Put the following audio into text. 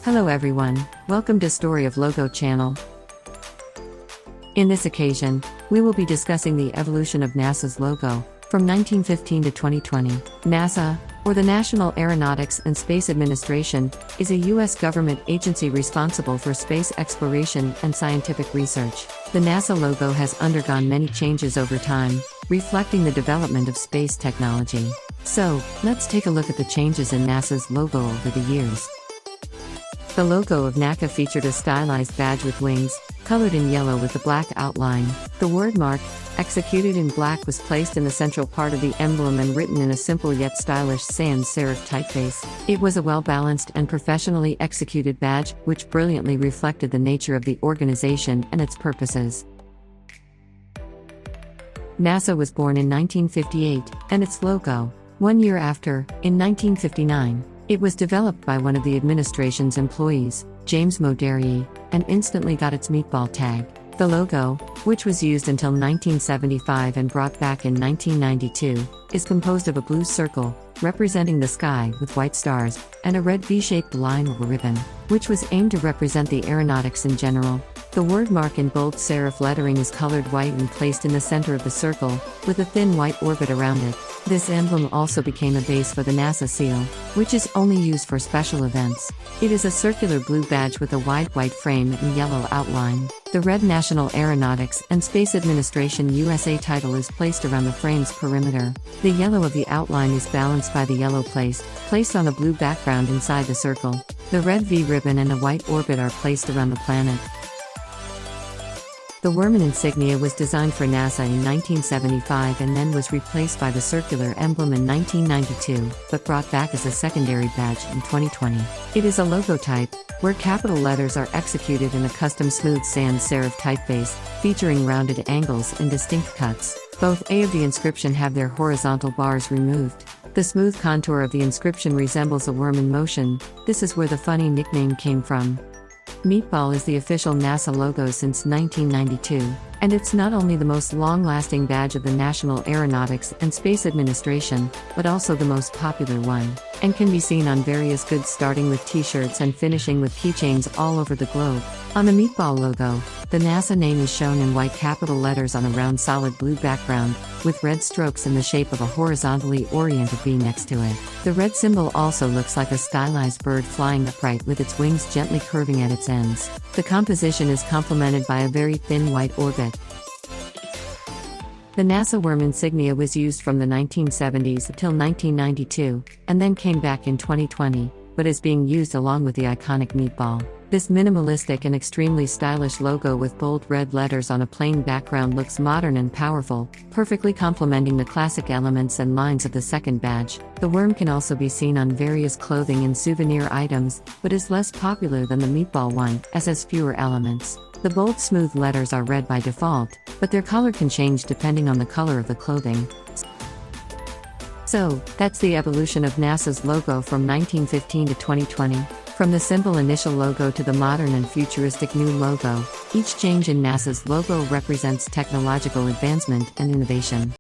Hello everyone, welcome to Story of Logo channel. In this occasion, we will be discussing the evolution of NASA's logo, from 1915 to 2020. NASA, or the National Aeronautics and Space Administration, is a U.S. government agency responsible for space exploration and scientific research. The NASA logo has undergone many changes over time, reflecting the development of space technology. So, let's take a look at the changes in NASA's logo over the years. The logo of NACA featured a stylized badge with wings, colored in yellow with a black outline. The word mark, executed in black, was placed in the central part of the emblem and written in a simple yet stylish sans serif typeface. It was a well-balanced and professionally executed badge, which brilliantly reflected the nature of the organization and its purposes. NASA was born in 1958, and its logo, 1 year after, in 1959. It was developed by one of the administration's employees, James Moderi, and instantly got its meatball tag. The logo, which was used until 1975 and brought back in 1992, is composed of a blue circle, representing the sky with white stars, and a red V-shaped line or ribbon, which was aimed to represent the aeronautics in general. The word mark in bold serif lettering is colored white and placed in the center of the circle, with a thin white orbit around it. This emblem also became a base for the NASA seal, which is only used for special events. It is a circular blue badge with a wide white frame and yellow outline. The red National Aeronautics and Space Administration USA title is placed around the frame's perimeter. The yellow of the outline is balanced by the yellow placed on a blue background inside the circle. The red V ribbon and a white orbit are placed around the planet. The Worman insignia was designed for NASA in 1975 and then was replaced by the circular emblem in 1992, but brought back as a secondary badge in 2020. It is a logo type, where capital letters are executed in a custom smooth sans serif typeface, featuring rounded angles and distinct cuts. Both A of the inscription have their horizontal bars removed. The smooth contour of the inscription resembles a worm in motion. This is where the funny nickname came from. Meatball is the official NASA logo since 1992, and it's not only the most long-lasting badge of the National Aeronautics and Space Administration, but also the most popular one, and can be seen on various goods starting with t-shirts and finishing with keychains all over the globe. On the meatball logo, the NASA name is shown in white capital letters on a round solid blue background, with red strokes in the shape of a horizontally oriented V next to it. The red symbol also looks like a stylized bird flying upright with its wings gently curving at its ends. The composition is complemented by a very thin white orbit. The NASA worm insignia was used from the 1970s until 1992, and then came back in 2020, but is being used along with the iconic meatball. This minimalistic and extremely stylish logo with bold red letters on a plain background looks modern and powerful, perfectly complementing the classic elements and lines of the second badge. The worm can also be seen on various clothing and souvenir items, but is less popular than the meatball one, as has fewer elements. The bold smooth letters are red by default, but their color can change depending on the color of the clothing. So, that's the evolution of NASA's logo from 1915 to 2020. From the simple initial logo to the modern and futuristic new logo, each change in NASA's logo represents technological advancement and innovation.